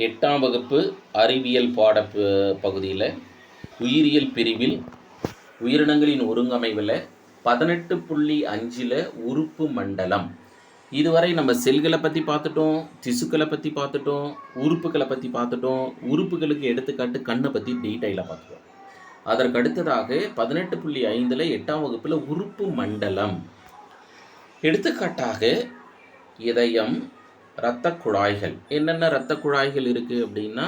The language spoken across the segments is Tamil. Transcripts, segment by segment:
8ஆம் வகுப்பு அறிவியல் பகுதியில் உயிரியல் பிரிவில் உயிரினங்களின் ஒருங்கமைவில் 18.5 உறுப்பு மண்டலம். இதுவரை நம்ம செல்களை பற்றி பார்த்துட்டோம், திசுக்களை பற்றி பார்த்துட்டோம், உறுப்புகளை பற்றி பார்த்துட்டோம். உறுப்புகளுக்கு எடுத்துக்காட்டு கண்ணை பற்றி டீட்டெயிலாக பார்த்துட்டோம். அதற்கு அடுத்ததாக 18.5 8ஆம் வகுப்பில் உறுப்பு மண்டலம். எடுத்துக்காட்டாக இதயம், இரத்த குழாய்கள். என்னென்ன இரத்த குழாய்கள் இருக்குது அப்படின்னா,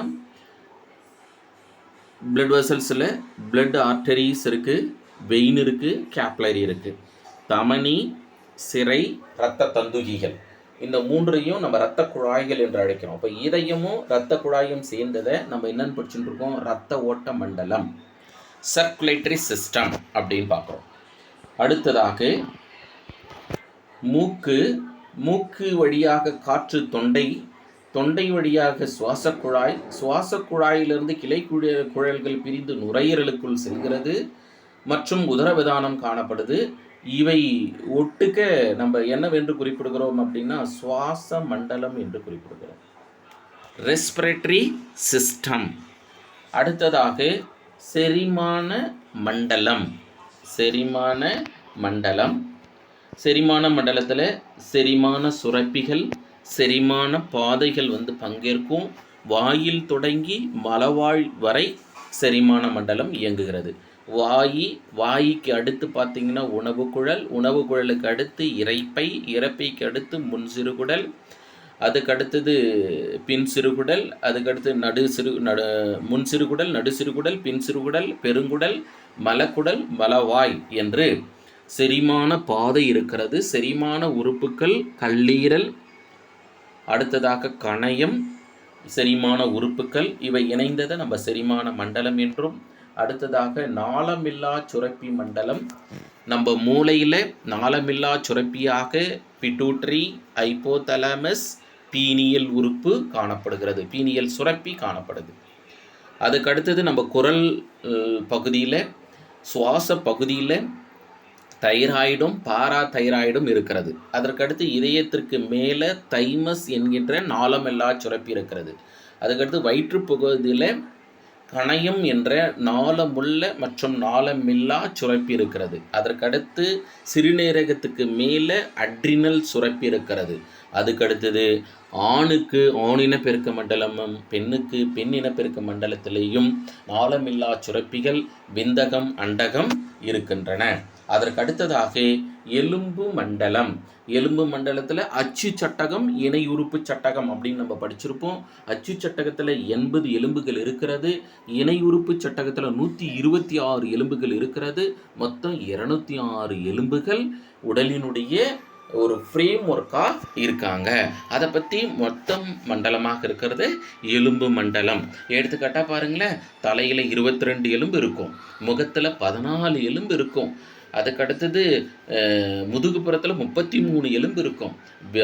பிளட் வெசல்ஸில் பிளட் ஆர்டரிஸ் இருக்குது, வெயின் இருக்குது, கேப்லரி இருக்குது. தமனி, சிரை, இரத்த தந்துகிகள், இந்த மூன்றையும் நம்ம இரத்த குழாய்கள் என்று அழைக்கிறோம். அப்போ இதயமும் இரத்த குழாயும் சேர்ந்ததை நம்ம என்னென்னு படிச்சுட்டு இருக்கோம், இரத்த ஓட்ட மண்டலம், சர்க்குலேட்டரி சிஸ்டம் அப்படின்னு பார்க்குறோம். அடுத்ததாக மூக்கு வழியாக காற்று தொண்டை வழியாக சுவாச குழாயிலிருந்து கிளை குழல்கள் பிரிந்து நுரையீரலுக்குள் செல்கிறது மற்றும் உதரவிதானம் காணப்படுது. இவை ஒட்டுக்க நம்ம என்னவென்று குறிப்பிடுகிறோம் அப்படின்னா சுவாச மண்டலம் என்று குறிப்பிடுகிறோம், ரெஸ்பிரேட்டரி சிஸ்டம். அடுத்ததாக செரிமான மண்டலம். செரிமான மண்டலத்தில் செரிமான சுரப்பிகள், செரிமான பாதைகள் பங்கேற்கும். வாயில் தொடங்கி மலவாழ் வரை செரிமான மண்டலம் இயங்குகிறது. வாய்க்கு அடுத்து பார்த்திங்கன்னா உணவு குழலுக்கு அடுத்து இரைப்பைக்கு அடுத்து முன்சிறுகுடல், அதுக்கடுத்தது பின் சிறுகுடல், அதுக்கடுத்து முன்சிறுகுடல், நடுசிறுகுடல், பின் சிறுகுடல், பெருங்குடல், மலக்குடல், மலவாய் என்று செரிமான பாதை இருக்கிறது. செரிமான உறுப்புகள் கல்லீரல், அடுத்ததாக கணையம், செரிமான உறுப்புகள் இவை இணைந்ததை நம்ம செரிமான மண்டலம் என்றும். அடுத்ததாக நாளமில்லா சுரப்பி மண்டலம். நம்ம மூளையில் நாளமில்லா சுரப்பியாக பிட்டூட்டரி, ஹைப்போதலாமஸ், பீனியல் உறுப்பு காணப்படுகிறது, பீனியல் சுரப்பி காணப்படுது. அதுக்கு அடுத்தது நம்ம குரல் பகுதியில், சுவாச பகுதியில் தைராய்டும் பாராதைராய்டும் இருக்கிறது. அதற்கடுத்து இதயத்திற்கு மேலே தைமஸ் என்கின்ற நாளமில்லா சுரப்பி இருக்கிறது. அதுக்கடுத்து வயிற்று பகுதியில் கணையம் என்ற நாளமுள்ள மற்றும் நாளமில்லா சுரப்பி இருக்கிறது. அதற்கடுத்து சிறுநீரகத்துக்கு மேலே அட்ரினல் சுரப்பி இருக்கிறது. அதுக்கடுத்தது ஆணுக்கு ஆணினப்பெருக்க மண்டலமும் பெண்ணுக்கு பெண்ணினப்பெருக்க மண்டலத்திலேயும் நாளமில்லா சுரப்பிகள், விந்தகம், அண்டகம் இருக்கின்றன. அதற்கு அடுத்ததாக எலும்பு மண்டலத்தில் அச்சு சட்டகம், இணை உறுப்பு சட்டகம் அப்படின்னு நம்ம படிச்சிருப்போம். அச்சு சட்டகத்தில் 80 எலும்புகள் இருக்கிறது. இணை உறுப்பு சட்டகத்தில் 126 எலும்புகள் இருக்கிறது. மொத்தம் 206 எலும்புகள் உடலினுடைய ஒரு ஃப்ரேம் ஒர்க்காக இருக்காங்க. அதை பற்றி மொத்தம் மண்டலமாக இருக்கிறது எலும்பு மண்டலம். எடுத்துக்காட்டாக பாருங்களேன், தலையில் 22 எலும்பு இருக்கும், முகத்தில் 14 எலும்பு இருக்கும். அதுக்கடுத்தது முதுகுப்புறத்தில் 33 எலும்பு இருக்கும்.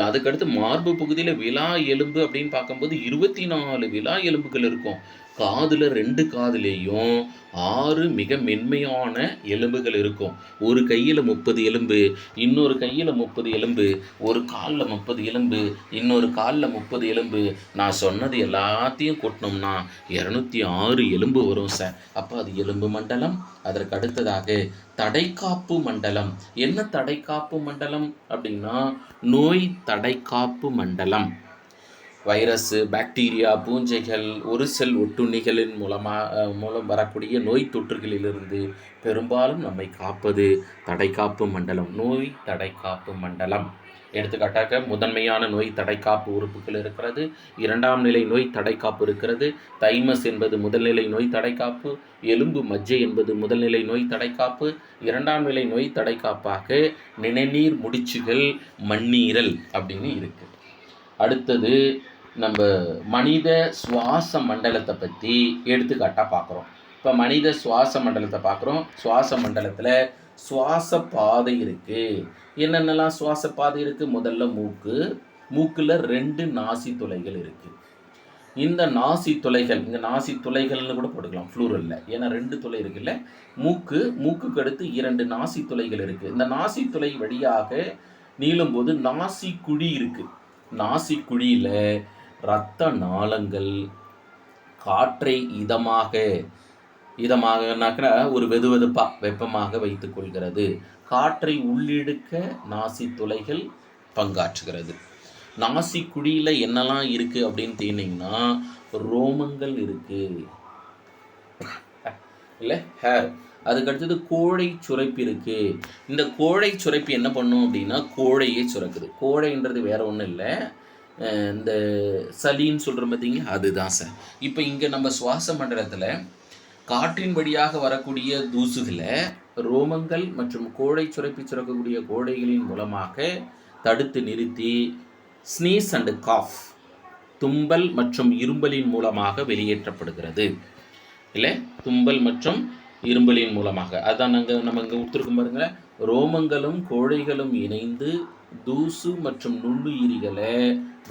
அதுக்கடுத்து மார்பு பகுதியில் விலா எலும்பு அப்படின்னு பார்க்கும்போது 24 விலா எலும்புகள் இருக்கும். காதில் 2 காதுலேயும் 6 மிக மென்மையான எலும்புகள் இருக்கும். ஒரு கையில் 30 எலும்பு, இன்னொரு கையில் 30 எலும்பு, ஒரு காலில் 30 எலும்பு, இன்னொரு காலில் 30 எலும்பு. நான் சொன்னது எல்லாத்தையும் கூட்டினோம்னா 206 எலும்பு வரும் சார். அப்போ அது எலும்பு மண்டலம். அதற்கு அடுத்ததாக தடைக்காப்பு மண்டலம். என்ன தடைக்காப்பு மண்டலம் அப்படின்னா நோய் தடைக்காப்பு மண்டலம். வைரஸ், பாக்டீரியா, பூஞ்சைகள், ஒரு செல் ஒட்டுண்ணிகளின் மூலம் வரக்கூடிய நோய் தொற்றுகளிலிருந்து பெரும்பாலும் நம்மை காப்பது தடைக்காப்பு மண்டலம், நோய் தடைக்காப்பு மண்டலம். எடுத்துக்காட்டாக முதன்மையான நோய் தடைக்காப்பு உறுப்புகள் இருக்கிறது, 2ஆம் நிலை நோய் தடைக்காப்பு இருக்கிறது. தைமஸ் என்பது முதல்நிலை நோய் தடைக்காப்பு, எலும்பு மஜ்ஜை என்பது முதல்நிலை நோய் தடைக்காப்பு. 2ஆம் நிலை நோய் தடைக்காப்பாக நிணநீர் முடிச்சுகள், மண்ணீரல் அப்படின்னு இருக்கு. அடுத்தது நம்ம மனித சுவாச மண்டலத்தை பற்றி எடுத்துக்காட்டாக பார்க்குறோம். இப்போ மனித சுவாச மண்டலத்தை பார்க்குறோம். சுவாச மண்டலத்தில் சுவாச பாதை இருக்குது. என்னென்னலாம் சுவாச பாதை இருக்குது? முதல்ல மூக்கில் 2 நாசி துளைகள் இருக்குது. இந்த நாசி துளைகள், இங்கே நாசி துளைகள்னு கூட போட்டுக்கலாம் ஃப்ளூரலில், ஏன்னா 2 துளை இருக்குல்ல. மூக்குக்கு அடுத்து 2 நாசி துளைகள் இருக்குது. இந்த நாசி துளை வழியாக நீளும்போது நாசி குழி இருக்குது. நாசி குழியில் இரத்த நாளங்கள் காற்றை இதமாகனாக்க ஒரு வெதுவெதுப்பா வெப்பமாக வைத்துக் கொள்கிறது. காற்றை உள்ளிழுக்க நாசி துளைகள் பங்காற்றுகிறது. நாசி குழியில் என்னெல்லாம் இருக்குது அப்படின்னு தேடினீங்கன்னா ரோமங்கள் இருக்குது இல்லை ஹேர். அதுக்கடுத்தது கோழை சுரப்பி இருக்குது. இந்த கோழை சுரப்பி என்ன பண்ணும் அப்படின்னா கோழையே சுரக்குது. கோழைன்றது வேற ஒன்றும் இல்லை, இந்த சளின்னு சொல்கிறோம் பார்த்தீங்களா, அதுதான் சார். இப்போ இங்கே நம்ம சுவாச மண்டலத்தில் காற்றின் வழியாக வரக்கூடிய தூசுகளை ரோமங்கள் மற்றும் கோழை சுரப்பி சுரக்கக்கூடிய கோழைகளின் மூலமாக தடுத்து நிறுத்தி ஸ்னீஸ் அண்டு காஃப் தும்பல் மற்றும் இரும்பலின் மூலமாக வெளியேற்றப்படுகிறது. இல்லை, தும்பல் மற்றும் இரும்பலின் மூலமாக. அதான் நம்ம இங்கே கொடுத்துருக்கோம் பாருங்க, ரோமங்களும் கோழைகளும் இணைந்து தூசு மற்றும் நுண்ணுயிரிகளை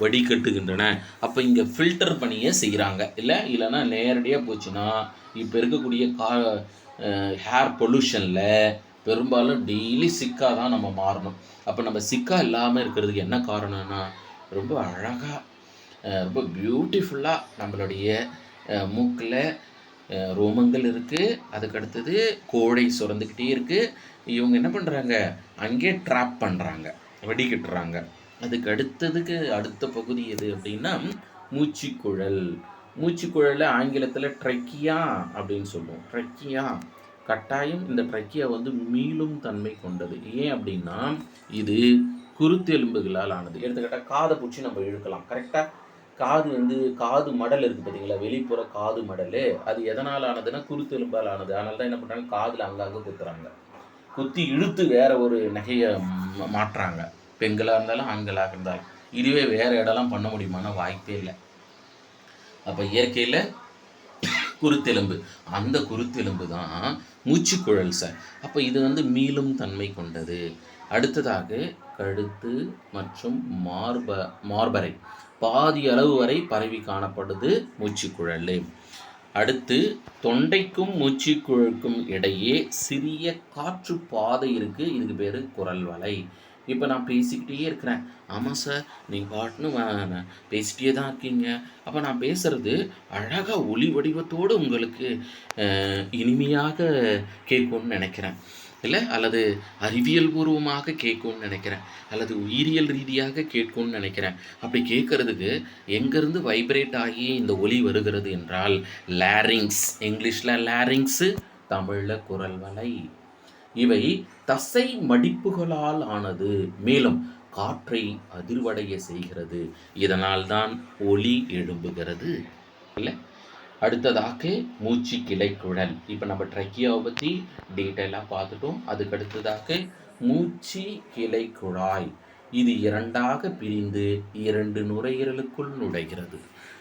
வடிகட்டுகின்றன. அப்போ இங்கே ஃபில்டர் பணியை செய்கிறாங்க. இல்லைன்னா நேரடியாக போச்சுன்னா இப்போ இருக்கக்கூடிய ஹேர் பொல்யூஷனில் பெரும்பாலும் டெய்லி சிக்காக தான் நம்ம மாறணும். அப்போ நம்ம சிக்கா இல்லாமல் இருக்கிறதுக்கு என்ன காரணம்னா ரொம்ப அழகாக ரொம்ப பியூட்டிஃபுல்லாக நம்மளுடைய மூக்கில் ரோமங்கள் இருக்குது. அதுக்கடுத்தது கோழை சுரந்துக்கிட்டே இருக்குது. இவங்க என்ன பண்ணுறாங்க, அங்கே ட்ராப் பண்ணுறாங்க, வெடிக்கிட்டுறாங்க. அதுக்கு அடுத்த பகுதி எது அப்படின்னா மூச்சுக்குழல். மூச்சுக்குழலை ஆங்கிலத்தில் ட்ரெக்கியா அப்படின்னு சொல்லுவோம். ட்ரெக்கியா கட்டாயம். இந்த ட்ரெக்கியா மீளும் தன்மை கொண்டது. ஏன் அப்படின்னா இது குருத்தெலும்புகளால் ஆனது. எடுத்துக்கிட்டால் காதை பிடிச்சி நம்ம இழுக்கலாம். கரெக்டாக காது மடல் இருக்குது பார்த்தீங்களா, வெளிப்புற காது மடல், அது எதனால் ஆனதுன்னா குருத்தெலும்பால் ஆனது. அதனால தான் என்ன பண்ணுறாங்க, காதில் அங்கங்கே குத்துறாங்க. குத்தி இழுத்து வேற ஒரு நகையை மாட்டுறாங்க. பெண்களாக இருந்தாலும் ஆண்களாக இருந்தாலும். இதுவே வேறு இடம்லாம் பண்ண முடியுமான வாய்ப்பே இல்லை. அப்போ இயற்கையில் குருத்தெலும்பு, அந்த குருத்தெலும்பு தான் மூச்சுக்குழல் சார். அப்போ இது மீளும் தன்மை கொண்டது. அடுத்ததாக கழுத்து மற்றும் மார்பறை பாதி அளவு வரை பரவி காணப்படுது மூச்சுக்குழல். அடுத்து தொண்டைக்கும் மூச்சுக்குழலுக்கும் இடையே சிறிய காற்று பாதை இருக்குது. இதுக்கு பேர் குரல் வலை. இப்போ நான் பேசிக்கிட்டே இருக்கிறேன். ஆமாம் சார், நீங்கள் பாட்டுன்னு பேசிகிட்டே தான் இருக்கீங்க. அப்போ நான் பேசுகிறது அழகாக ஒளி வடிவத்தோடு உங்களுக்கு இனிமையாக கேட்கும்னு நினைக்கிறேன், இல்லை அல்லது அறிவியல் பூர்வமாக கேட்கும்னு நினைக்கிறேன், அல்லது உயிரியல் ரீதியாக கேட்கும்னு நினைக்கிறேன். அப்படி கேட்குறதுக்கு எங்கேருந்து வைப்ரேட் ஆகி இந்த ஒலி வருகிறது என்றால் லேரிங்ஸ். இங்கிலீஷில் லேரிங்ஸு, தமிழில் குரல் வலை. இவை தசை மடிப்புகளால் ஆனது, மேலும் காற்றை அதிர்வடைய செய்கிறது. இதனால் தான் ஒலி எழும்புகிறது. இல்லை, அடுத்ததாக மூச்சு கிளைக்குழல். இப்போ நம்ம ட்ரெக்கியாவை பற்றி டீட்டெயிலாக பார்த்துட்டோம். அதுக்கு அடுத்ததாக மூச்சு கிளைக்குழாய். இது இரண்டாக பிரிந்து 2 நுரையீரலுக்குள் நுழைகிறது.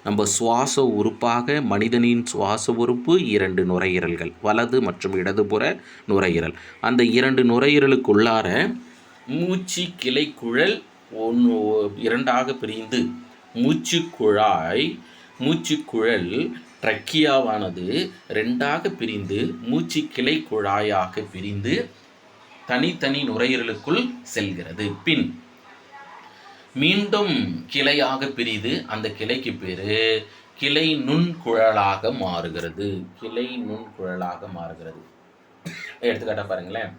நம்ம சுவாச உறுப்பாக மனிதனின் சுவாச உறுப்பு 2 நுரையீரல்கள், வலது மற்றும் இடதுபுற நுரையீரல். அந்த 2 நுரையீரலுக்குள்ளார மூச்சு கிளைக்குழல் இரண்டாக பிரிந்து மூச்சுக்குழல் ட்ரக்கியாவானது 2ஆக பிரிந்து மூச்சு கிளை குழாயாக பிரிந்து தனித்தனி நுரையீரலுக்குள் செல்கிறது. பின் மீண்டும் கிளையாக பிரிது அந்த கிளைக்கு பேரு கிளை நுண்குழலாக மாறுகிறது. எடுத்துக்காட்டா பாருங்களேன்,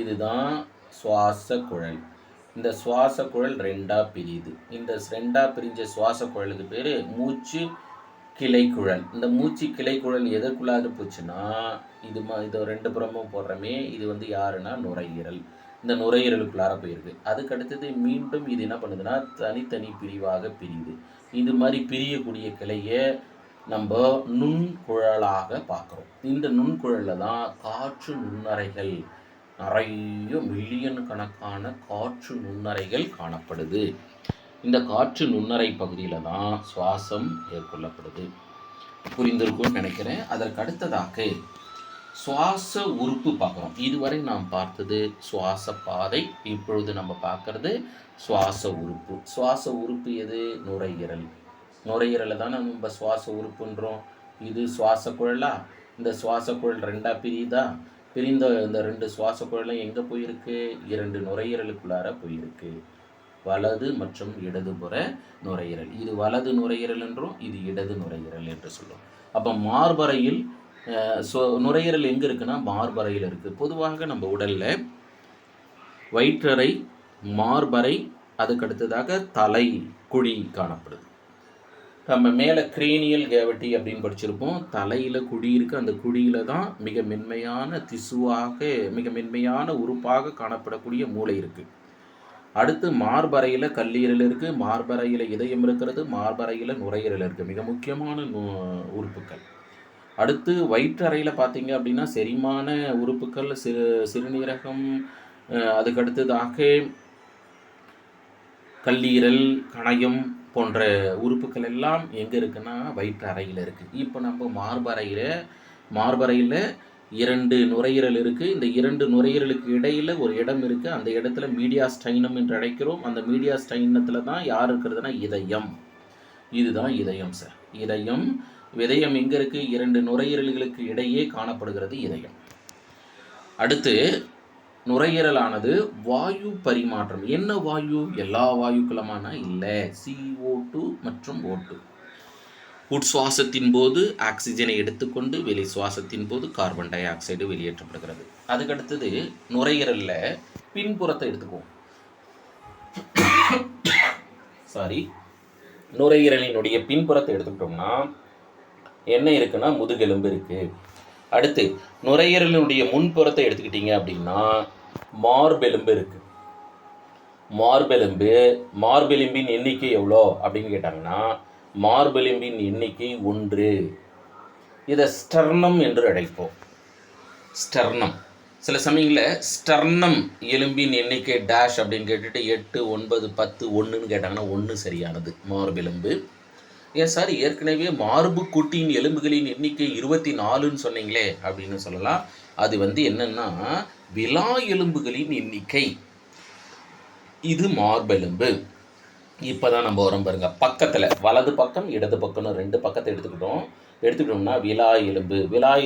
இதுதான் சுவாச குழல். இந்த சுவாச குழல் 2ஆக பிரியுது. இந்த 2ஆக பிரிஞ்ச சுவாச குழலுக்கு பேர் மூச்சு கிளைக்குழல். இந்த மூச்சு கிளைக்குழல் எதற்குள்ளாக போச்சுன்னா இது 2 புறமும் போடுறமே, இது யாருன்னா நுரையீரல். இந்த நுரையீரலுக்குள்ளார போயிருக்கு. அதுக்கு அடுத்தது மீண்டும் இது என்ன பண்ணுதுன்னா தனித்தனி பிரிவாக பிரியுது. இது மாதிரி பிரியக்கூடிய கிளையை நம்ம நுண்குழலாக பார்க்குறோம். இந்த நுண்குழலில் தான் காற்று நுண்ணறைகள், நிறைய மில்லியன் கணக்கான காற்று நுண்ணறைகள் காணப்படுது. இந்த காற்று நுண்ணறை பகுதியில் தான் சுவாசம் மேற்கொள்ளப்படுது. புரிந்திருக்கும்னு நினைக்கிறேன். அதற்கு அடுத்ததாக சுவாச உறுப்பு பார்க்குறோம். இதுவரை நாம் பார்த்தது சுவாச பாதை, இப்பொழுது நம்ம பார்க்கறது சுவாச உறுப்பு. சுவாச உறுப்பு எது? நுரையீரல். நுரையீரலை தானே நம்ம சுவாச உறுப்புன்றோம். இது சுவாச குழலா? இந்த சுவாச குழல் 2ஆக பிரியுதா? பிரிந்த இந்த 2 சுவாச குழலும் எங்கே போயிருக்கு? 2 நுரையீரலுக்குள்ளார போயிருக்கு. வலது மற்றும் இடதுபுற நுரையீரல். இது வலது நுரையீரல் என்றும் இது இடது நுரையீரல் என்று சொல்லுவோம். அப்போ மார்பறையில் நுரையீரல் எங்கே இருக்குன்னா மார்பறையில் இருக்குது. பொதுவாக நம்ம உடலில் வயிற்றறை, மார்பறை, அதுக்கு அடுத்ததாக தலை குழி காணப்படுது. நம்ம மேலே கிரேனியல் கேவிட்டி அப்படின்னு படிச்சிருப்போம். தலையில் குழி இருக்குது. அந்த குழியில் தான் மிக மென்மையான திசுவாக, மிக மென்மையான உறுப்பாக காணப்படக்கூடிய மூளை இருக்குது. அடுத்து மார்பறையில் கல்லீரல் இருக்குது, மார்பறையில் இதயம் இருக்கிறது, மார்பறையில் நுரையீரல் இருக்குது. மிக முக்கியமான உறுப்புகள். அடுத்து வயிற்றறையில் பார்த்தீங்க அப்படின்னா செரிமான உறுப்புகள், சிறுநீரகம், அதுக்கடுத்ததாக கல்லீரல், கணையம் போன்ற உறுப்புகள் எல்லாம் எங்கே இருக்குன்னா வயிற்று அறையில் இருக்குது. இப்போ நம்ம மார்பறையில் 2 நுரையீரல் இருக்குது. இந்த 2 நுரையீரலுக்கு இடையில் ஒரு இடம் இருக்குது. அந்த இடத்துல மீடியாஸ்டைனம் என்று அழைக்கிறோம். அந்த மீடியாஸ்டைனத்தில் தான் யார் இருக்கிறதுனா இதயம். இதுதான் இதயம் சார். இதயம் எங்கே இருக்குது? 2 நுரையீரல்களுக்கு இடையே காணப்படுகிறது இதயம். அடுத்து நுரையீரலானது வாயு பரிமாற்றம். என்ன வாயு? எல்லா வாயுக்களுமான இல்லை, CO2 மற்றும் O2. உட்சுவாசத்தின் போது ஆக்சிஜனை எடுத்துக்கொண்டு வெளி சுவாசத்தின் போது கார்பன் டை ஆக்சைடு வெளியேற்றப்படுகிறது. அதுக்கடுத்தது நுரையீரலில் பின்புறத்தை எடுத்துக்குவோம். நுரையீரலினுடைய பின்புறத்தை எடுத்துக்கிட்டோம்னா என்ன இருக்குன்னா முதுகெலும்பு இருக்குது. அடுத்து நுரையீரலினுடைய முன்புறத்தை எடுத்துக்கிட்டீங்க அப்படின்னா மார்பெலும்பு இருக்குது. மார்பெலும்பின் எண்ணிக்கை எவ்வளோ அப்படின்னு கேட்டாங்கன்னா மார்பெலும்பின் எண்ணிக்கை 1. இதை ஸ்டர்னம் என்று அழைப்போம். ஸ்டர்னம். சில சமயங்களில் ஸ்டர்னம் எலும்பின் எண்ணிக்கை டேஷ் அப்படின்னு கேட்டுட்டு 8, 9, 10, 1ன்னு கேட்டாங்கன்னா 1 சரியானது மார்பெலும்பு. ஏன் சார் ஏற்கனவே மார்பு கூட்டின் எலும்புகளின் எண்ணிக்கை 24ன்னு சொன்னீங்களே அப்படின்னு சொல்லலாம். அது என்னன்னா விலா எலும்புகளின் எண்ணிக்கை. இது மார்பெலும்பு. இப்போ தான் நம்ம வரோம் பாருங்க. பக்கத்தில் வலது பக்கம் இடது பக்கம்னு 2 பக்கத்தை எடுத்துக்கிட்டோம்னா விலா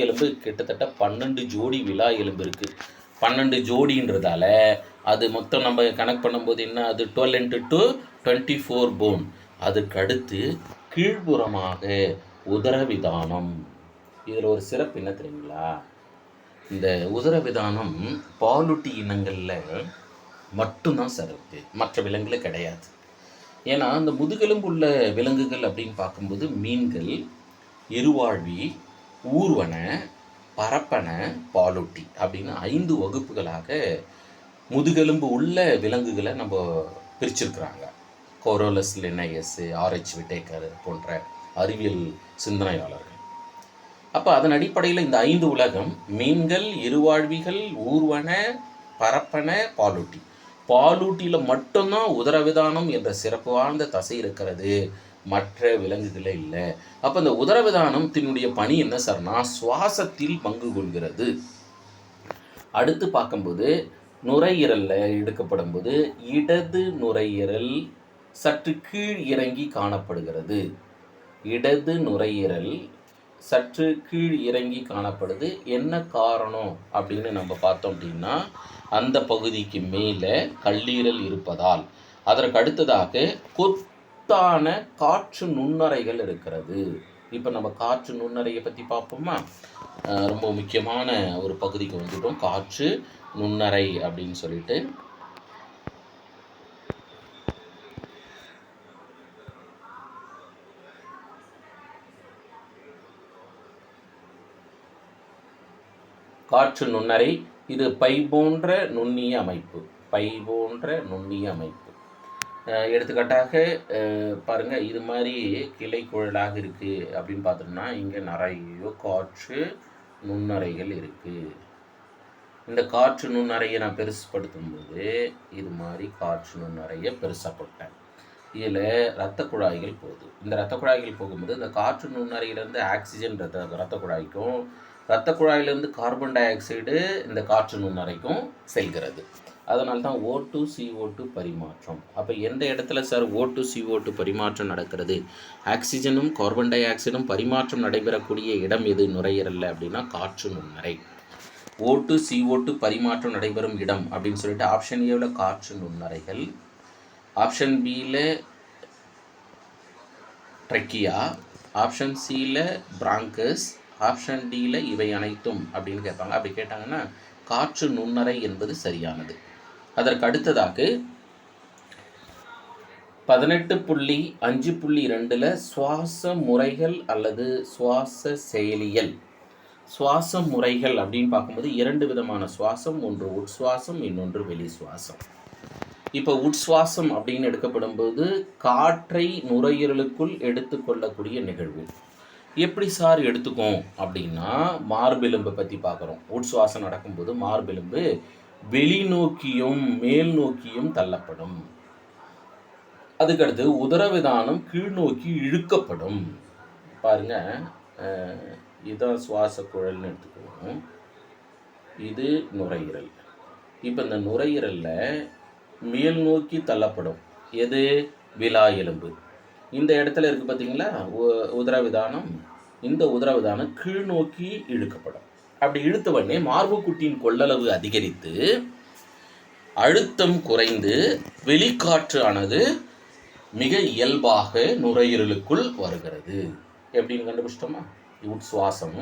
எலும்பு கிட்டத்தட்ட 12 ஜோடி விலா எலும்பு இருக்குது. 12 ஜோடின்றதால அது மொத்தம் நம்ம கணக்கு பண்ணும்போது என்ன, அது 12 × 24 போன். அதுக்கு அடுத்து கீழ்ப்புறமாக உதரவிதானம். இதில் ஒரு சிறப்பு என்ன தெரியுங்களா? இந்த உதரவிதானம் பாலூட்டி இனங்களில் மட்டும்தான் சிறப்பு, மற்ற விலங்குகள் கிடையாது. ஏன்னா அந்த முதுகெலும்பு உள்ள விலங்குகள் அப்படின்னு பார்க்கும்போது மீன்கள், இருவாழ்வி, ஊர்வன, பரப்பன, பாலூட்டி அப்படின்னு 5 வகுப்புகளாக முதுகெலும்பு உள்ள விலங்குகளை நம்ம பிரிச்சிருக்கிறாங்க. கோரோலஸ் லின்னயஸ், R.H. விட்டேக்கர் போன்ற அறிவியல் சிந்தனையாளர்கள். அப்போ அதன் அடிப்படையில் இந்த 5 உலகம் மீன்கள், இருவாழ்விகள், ஊர்வன, பரப்பன, பாலூட்டி. பாலூட்டியில் மட்டும்தான் உதரவிதானம் என்ற சிறப்பு வாழ்ந்த தசை இருக்கிறது, மற்ற விலங்குகளே இல்லை. அப்போ இந்த உதரவிதானத்தினுடைய பணி என்ன சார்னா சுவாசத்தில் பங்கு கொள்கிறது. அடுத்து பார்க்கும்போது நுரையீரலில் எடுக்கப்படும் போது இடது நுரையீரல் சற்று கீழ் இறங்கி காணப்படுகிறது. இடது நுரையீரல் சற்று கீழ் இறங்கி காணப்படுது. என்ன காரணம் அப்படின்னு நம்ம பார்த்தோம் அப்படின்னா அந்த பகுதிக்கு மேலே கல்லீரல் இருப்பதால். அதற்கு அடுத்ததாக கொத்தான காற்று நுண்ணறைகள் இருக்கிறது. இப்போ நம்ம காற்று நுண்ணறையை பற்றி பார்ப்போமா? ரொம்ப முக்கியமான ஒரு பகுதிக்கு வந்துட்டோம், காற்று நுண்ணறை அப்படின்னு சொல்லிட்டு. காற்று நுண்ணறை இது பை போன்ற நுண்ணிய அமைப்பு. எடுத்துக்காட்டாக பாருங்கள், இது மாதிரி கிளை குழலாக இருக்குது அப்படின்னு பார்த்தோம்னா இங்கே நிறைய காற்று நுண்ணறைகள் இருக்குது. இந்த காற்று நுண்ணறையை நான் பெருசுப்படுத்தும் போது இது மாதிரி காற்று நுண்ணறையை பெருசாப்பட்டேன். இதில் இரத்த குழாய்கள் போகுது. இந்த இரத்த குழாய்கள் போகும்போது இந்த காற்று நுண்ணறையிலேருந்து ஆக்சிஜன் இரத்த குழாய்க்கும், இரத்த குழாயிலேருந்து கார்பன் டை ஆக்சைடு இந்த காற்று நுண்ணறைக்கும் செல்கிறது. அதனால தான் O2 CO2 பரிமாற்றம். அப்போ எந்த இடத்துல சார் O2 CO2 பரிமாற்றம் நடக்கிறது? ஆக்சிஜனும் கார்பன் டை ஆக்சைடும் பரிமாற்றம் நடைபெறக்கூடிய இடம் எது நுரையீரலில் அப்படின்னா காற்று நுண்ணறை. O2 CO2 பரிமாற்றம் நடைபெறும் இடம் அப்படின்னு சொல்லிட்டு ஆப்ஷன் ஏவில் காற்று நுண்ணறைகள், ஆப்ஷன் பியில் ட்ரெக்கியா, ஆப்ஷன் சியில் பிராங்கஸ், ஆப்ஷன் டியில் இவை அனைத்தும் அப்படின்னு கேட்பாங்க. அப்படி கேட்டாங்கன்னா காற்று நுண்ணறை என்பது சரியானது. அதற்கு அடுத்ததாக 18.5.2 சுவாச முறைகள் அல்லது சுவாச செயலியல். சுவாச முறைகள் அப்படின்னு பார்க்கும்போது 2 விதமான சுவாசம், ஒன்று உட்சுவாசம், இன்னொன்று வெளி சுவாசம். இப்போ உட்சுவாசம் அப்படின்னு எடுக்கப்படும்போது காற்றை நுரையீரலுக்குள் எடுத்துக்கொள்ளக்கூடிய நிகழ்வு. எப்படி சார் எடுத்துக்கும் அப்படின்னா மார்பெலும்பை பற்றி பார்க்குறோம். உட்சுவாசம் நடக்கும்போது மார்பெலும்பு வெளிநோக்கியும் மேல் நோக்கியும் தள்ளப்படும். அதுக்கடுத்து உதரவிதானம் கீழ்நோக்கி இழுக்கப்படும். பாருங்க, இதான் சுவாச குழல்னு எடுத்துக்குவோம். இது நுரையீரல். இப்போ இந்த நுரையீரலில் மேல் நோக்கி தள்ளப்படும் எது? விலா எலும்பு. இந்த இடத்துல இருக்குது பார்த்தீங்களா உதரவிதானம். இந்த உதரவிதானம் கீழ்நோக்கி இழுக்கப்படும். அப்படி இழுத்த உடனே மார்புக்குட்டியின் கொள்ளளவு அதிகரித்து அழுத்தம் குறைந்து வெளிக்காற்று ஆனது மிக இயல்பாக நுரையீரலுக்குள் வருகிறது. எப்படின்னு கண்டுபிடிச்சிட்டோமா? உட்சுவாசம்.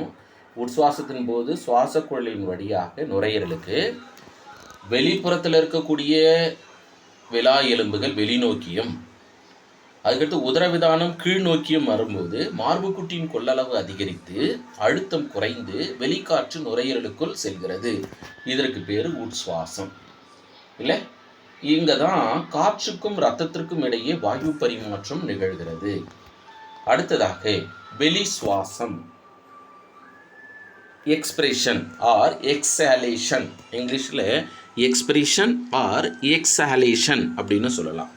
உட்சுவாசத்தின் போது சுவாச குழலின் வழியாக நுரையீரலுக்கு வெளிப்புறத்தில் இருக்கக்கூடிய விலா எலும்புகள் வெளிநோக்கியும், அதுக்கடுத்து உதரவிதானம் கீழ்நோக்கியும் வரும்போது மார்புக்குட்டியின் கொள்ளளவு அதிகரித்து அழுத்தம் குறைந்து வெளிக்காற்று நுரையீரலுக்குள் செல்கிறது. இதற்கு பேர் உட்சுவாசம். இல்லை, இங்கே தான் காற்றுக்கும் இரத்தத்திற்கும் இடையே வாயு பரிமாற்றம் நிகழ்கிறது. அடுத்ததாக வெளி சுவாசம். Expiration or exhalation. இங்கிலீஷில் எக்ஸ்பிரேஷன் ஆர் எக்ஸாலேஷன் அப்படின்னு சொல்லலாம்.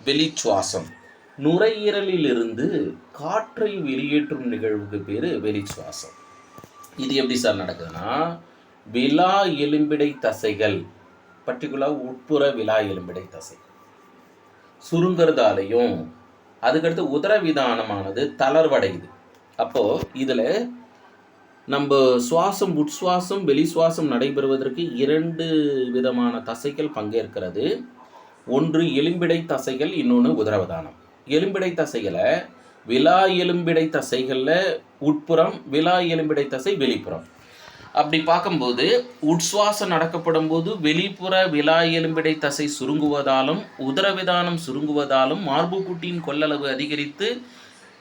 வெளி சுவாசம் நுரையீரலிலிருந்து காற்றை வெளியேற்றும் நிகழ்வுக்கு பேர் வெளி சுவாசம். இது எப்படி சார் நடக்குதுன்னா விலா எலும்பிடை தசைகள், பர்டிகுலர் உட்புற விலா எலும்பிடை தசை சுருங்கிறதாலையும் அதுக்கடுத்து உதரவிதானமானது தளர்வடையுது. அப்போது இதில் நம்ம சுவாசம் உட்சுவாசம் வெளி சுவாசம் நடைபெறுவதற்கு 2 விதமான தசைகள் பங்கேற்கிறது. ஒன்று எலும்பிடை தசைகள், இன்னொன்று உதரவிதானம். எலும்பிடை தசைகளை விலா எலும்பிடை தசைகளில் உட்புறம், விலா எலும்பிடை தசை வெளிப்புறம். அப்படி பார்க்கும்போது உட்சுவாசம் நடக்கப்படும் போது வெளிப்புற விலா எலும்பிடை தசை சுருங்குவதாலும் உதரவிதானம் சுருங்குவதாலும் மார்புக்குட்டியின் கொள்ளளவு அதிகரித்து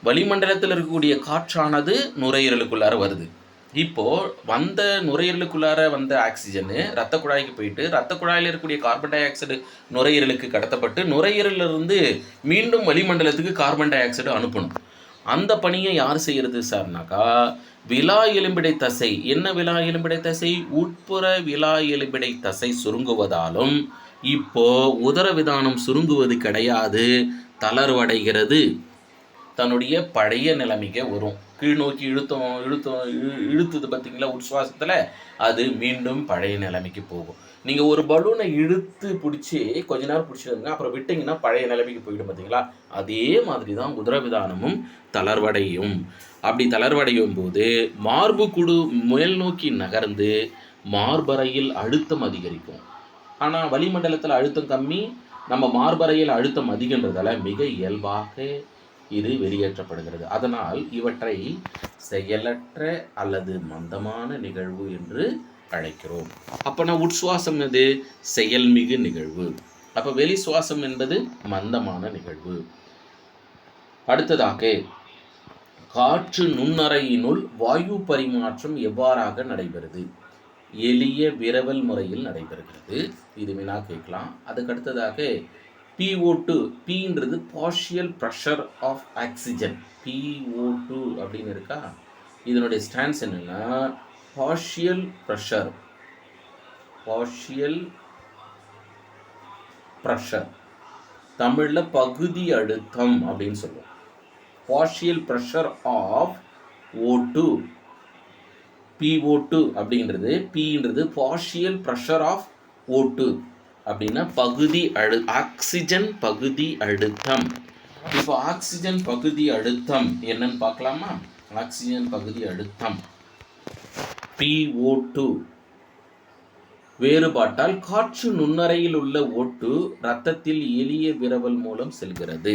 வளிமண்டலத்தில் இருக்கக்கூடிய காற்றானது நுரையீரலுக்குள்ளார வருது. இப்போது வந்த நுரையீரலுக்குள்ளார வந்த ஆக்சிஜனு இரத்த குழாய்க்கு போயிட்டு இரத்த குழாயில் இருக்கக்கூடிய கார்பன் டை ஆக்சைடு நுரையீரலுக்கு கடத்தப்பட்டு நுரையீரலிருந்து மீண்டும் வளிமண்டலத்துக்கு கார்பன் டை ஆக்சைடு அனுப்பணும். அந்த பணியை யார் செய்கிறது சார்னாக்கா விலா எலும்பிடை தசை. என்ன விலா எலும்பிடை தசை? உட்புற விலா எலும்பிடை தசை சுருங்குவதாலும் இப்போ உதரவிதானம் சுருங்குவது கிடையாது, தளர்வடைகிறது. தன்னுடைய பழைய நிலைமைக்கு வரும். கீழ்நோக்கி இழுத்துது பார்த்தீங்களா உட்சுவாசத்தில், அது மீண்டும் பழைய நிலைமைக்கு போகும். நீங்கள் ஒரு பலூனை இழுத்து பிடிச்சி கொஞ்ச நேரம் பிடிச்சிருங்க, அப்புறம் விட்டிங்கன்னா பழைய நிலைமைக்கு போய்டும் பார்த்தீங்களா. அதே மாதிரி தான் உதரவிதானமும் தளர்வடையும். அப்படி தளர்வடையும் போது மார்பு குடு மேல் நோக்கி நகர்ந்து மார்பறையில் அழுத்தம் அதிகரிக்கும். ஆனால் வளிமண்டலத்தில் அழுத்தம் கம்மி, நம்ம மார்பறையில் அழுத்தம் அதிகன்றதால மிக இயல்பாக இது வெளியேற்றப்படுகிறது. அதனால் இவற்றை செயலற்ற அல்லது மந்தமான நிகழ்வு என்று அழைக்கிறோம். அப்போனா உட்சுவாசம் எது? செயல்மிகு நிகழ்வு. அப்போ வெளி சுவாசம் என்பது மந்தமான நிகழ்வு. அடுத்ததாக காற்று நுண்ணறையினுள் வாயு பரிமாற்றம் எவ்வாறாக நடைபெறுது? எளிய விரவல் முறையில் நடைபெறுகிறது. இது வினா கேட்கலாம். அதுக்கடுத்ததாக PO2, Pன்றது partial pressure of oxygen. PO2 அப்படின்னு இருக்கா, இதனுடைய ஸ்டான்ஸ் என்னன்னா பார்ஷியல் ப்ரெஷர், தமிழில் பகுதி அழுத்தம் அப்படின்னு சொல்லுவோம். Partial pressure of O2, PO2 அப்படின்றது, Pன்றது பார்ஷியல் ப்ரெஷர் ஆஃப் O2 அப்படின்னா பகுதி ஆக்சிஜன் பகுதி அழுத்தம். இப்போ ஆக்சிஜன் பகுதி அழுத்தம் என்னன்னு பார்க்கலாமா? ஆக்சிஜன் பகுதி அழுத்தம் PO2 வேறுபாட்டால் காற்று நுண்ணறையில் உள்ள ஓட்டு இரத்தத்தில் எளிய விரவல் மூலம் செல்கிறது.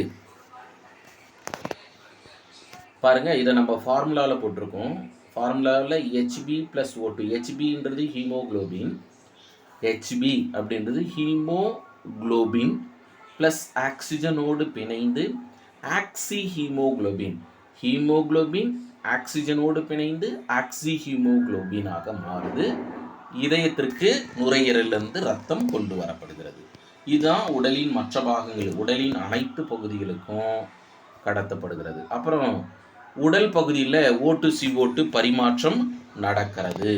பாருங்க, இதை நம்ம ஃபார்முலாவில் போட்டிருக்கோம். ஃபார்முலாவில் HB+O2, HBன்றது ஹீமோகுளோபின், HB அப்படின்றது ஹீமோகுளோபின் ப்ளஸ் ஆக்சிஜனோடு பிணைந்து ஆக்சி ஹீமோகுளோபின், ஹீமோகுளோபின் ஆக்சிஜனோடு பிணைந்து ஆக்சி ஹீமோகுளோபினாக மாறுது. இதயத்திற்கு நுரையீரலிருந்து ரத்தம் கொண்டு வரப்படுகிறது. இதுதான் உடலின் மற்ற பாகங்கள், உடலின் அனைத்து பகுதிகளுக்கும் கடத்தப்படுகிறது. அப்புறம் உடல் பகுதியில் O2CO2 பரிமாற்றம் நடக்கிறது.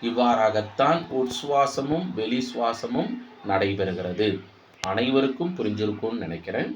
இவ்வாறாகத்தான் உட்சுவாசமும் வெளி சுவாசமும் நடைபெறுகிறது. அனைவருக்கும் புரிஞ்சிருக்கும்னு நினைக்கிறேன்.